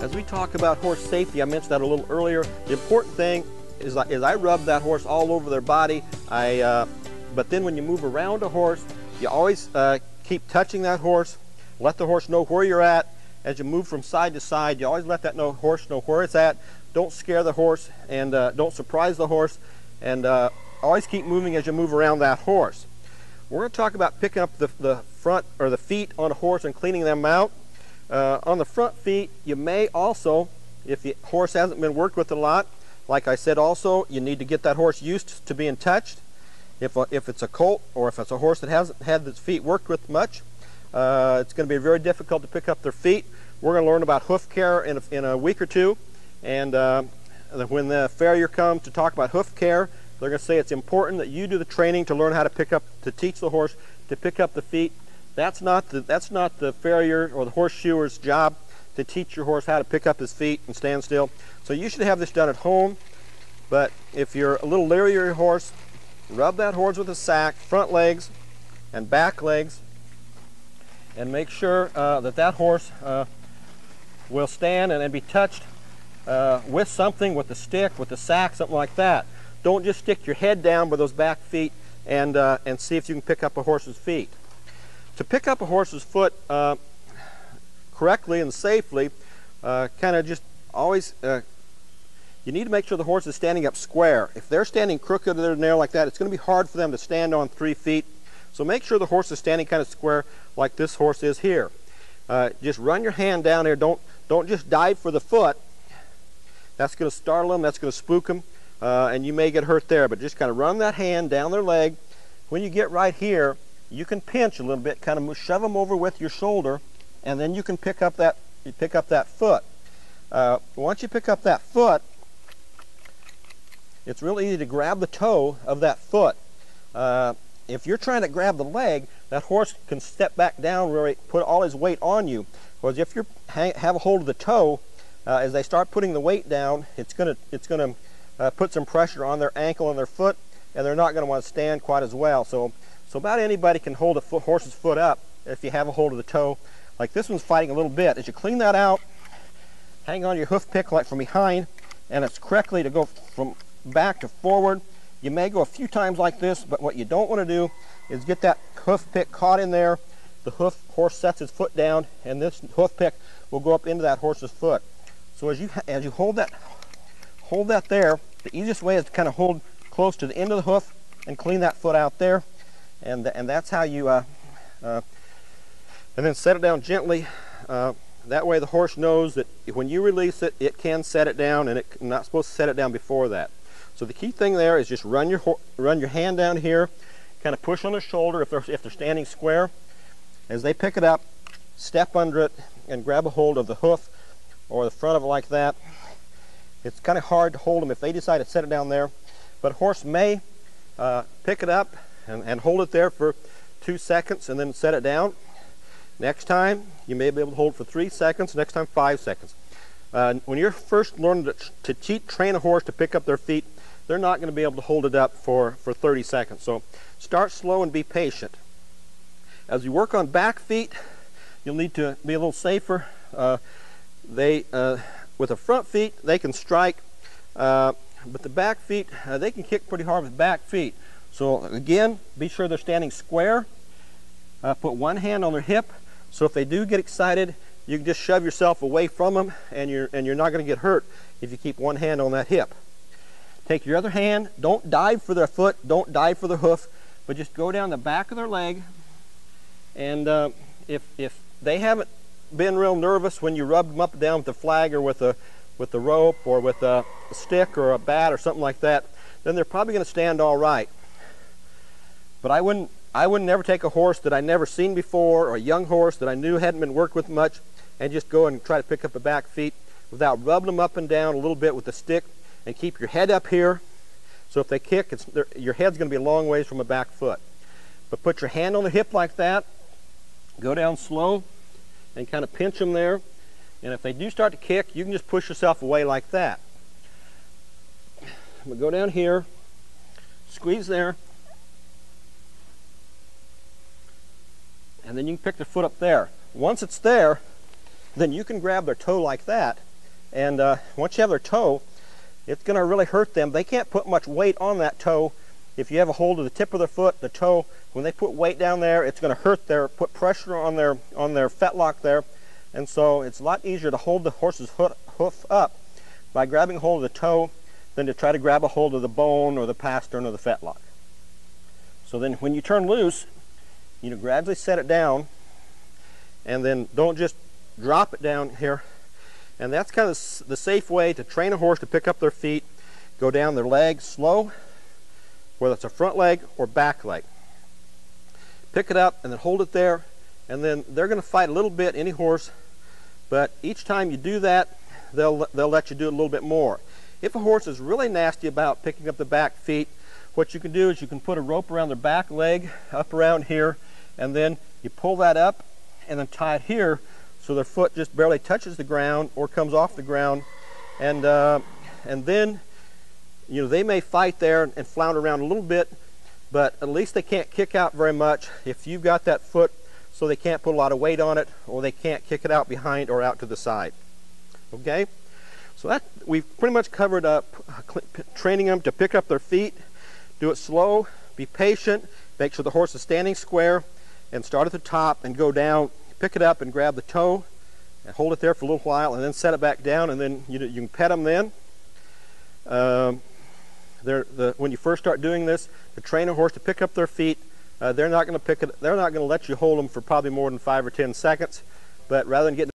As we talk about horse safety, I mentioned that a little earlier. The important thing is I rub that horse all over their body. But then when you move around a horse, you always keep touching that horse. Let the horse know where you're at. As you move from side to side, you always let that horse know where it's at. Don't scare the horse, and don't surprise the horse. And always keep moving as you move around that horse. We're going to talk about picking up the front or the feet on a horse and cleaning them out. On the front feet, you may also, if the horse hasn't been worked with a lot, like I said also, you need to get that horse used to being touched. If it's a colt or if it's a horse that hasn't had its feet worked with much, it's going to be very difficult to pick up their feet. We're going to learn about hoof care in a week or two, and when the farrier comes to talk about hoof care, they're going to say it's important that you do the training to learn how to teach the horse to pick up the feet. That's not the farrier or the horseshoer's job to teach your horse how to pick up his feet and stand still. So you should have this done at home. But if you're a little leery of your horse, rub that horse with a sack, front legs and back legs, and make sure that horse will stand and be touched with something, with a stick, with a sack, something like that. Don't just stick your head down with those back feet and see if you can pick up a horse's feet. To pick up a horse's foot correctly and safely, kind of just always, you need to make sure the horse is standing up square. If they're standing crooked or they're like that, it's going to be hard for them to stand on 3 feet. So make sure the horse is standing kind of square like this horse is here. Just run your hand down here. Don't just dive for the foot. That's going to startle them. That's going to spook them. And you may get hurt there. But just kind of run that hand down their leg. When you get right here, you can pinch a little bit, kind of shove them over with your shoulder, and then you can pick up that foot. Once you pick up that foot, it's real easy to grab the toe of that foot. If you're trying to grab the leg, that horse can step back down, really put all his weight on you. Whereas if you have a hold of the toe, as they start putting the weight down, it's going to put some pressure on their ankle and their foot, and they're not going to want to stand quite as well. So about anybody can hold a horse's foot up if you have a hold of the toe. Like this one's fighting a little bit. As you clean that out, hang on your hoof pick like from behind, and it's correctly to go from back to forward. You may go a few times like this, but what you don't want to do is get that hoof pick caught in there. The horse sets his foot down, and this hoof pick will go up into that horse's foot. So as you hold that there, the easiest way is to kind of hold close to the end of the hoof and clean that foot out there. And that's how you, and then set it down gently. That way the horse knows that when you release it, it can set it down, and it's not supposed to set it down before that. So the key thing there is just run your hand down here, kind of push on their shoulder if they're standing square. As they pick it up, step under it and grab a hold of the hoof or the front of it like that. It's kind of hard to hold them if they decide to set it down there, but a horse may pick it up and hold it there for 2 seconds and then set it down. Next time, you may be able to hold it for 3 seconds, next time 5 seconds. When you're first learning to train a horse to pick up their feet, they're not going to be able to hold it up for 30 seconds. So start slow and be patient. As you work on back feet, you'll need to be a little safer. With the front feet, they can strike, but the back feet, they can kick pretty hard with back feet. So again, be sure they're standing square. Put one hand on their hip, so if they do get excited, you can just shove yourself away from them, and you're not going to get hurt if you keep one hand on that hip. Take your other hand, don't dive for their foot, don't dive for their hoof, but just go down the back of their leg. And if they haven't been real nervous when you rub them up and down with the flag or with the rope or with a stick or a bat or something like that, then they're probably going to stand all right. But I wouldn't never take a horse that I never seen before, or a young horse that I knew hadn't been worked with much, and just go and try to pick up the back feet without rubbing them up and down a little bit with the stick. And keep your head up here, so if they kick, your head's going to be a long ways from a back foot. But put your hand on the hip like that, go down slow, and kind of pinch them there. And if they do start to kick, you can just push yourself away like that. I'm going to go down here, squeeze there, and then you can pick their foot up there. Once it's there, then you can grab their toe like that And once you have their toe, it's going to really hurt them. They can't put much weight on that toe. If you have a hold of the tip of their foot, the toe, when they put weight down there, it's going to hurt put pressure on their fetlock there. And so it's a lot easier to hold the horse's hoof up by grabbing a hold of the toe than to try to grab a hold of the bone or the pastern or the fetlock. So then when you turn loose, you gradually set it down, and then don't just drop it down here. And that's kind of the safe way to train a horse to pick up their feet. Go down their leg slow, whether it's a front leg or back leg. Pick it up and then hold it there, and then they're going to fight a little bit, any horse, but each time you do that, they'll let you do it a little bit more. If a horse is really nasty about picking up the back feet, what you can do is you can put a rope around their back leg up around here, and then you pull that up and then tie it here so their foot just barely touches the ground or comes off the ground, and then they may fight there and flounder around a little bit, but at least they can't kick out very much if you've got that foot so they can't put a lot of weight on it, or they can't kick it out behind or out to the side. Okay, so that we've pretty much covered up training them to pick up their feet. Do it slow, be patient, make sure the horse is standing square, and start at the top and go down, pick it up and grab the toe and hold it there for a little while, and then set it back down, and then you can pet them then. When you first start doing this, to train a horse to pick up their feet, they're not going to let you hold them for probably more than 5 or 10 seconds, but rather than getting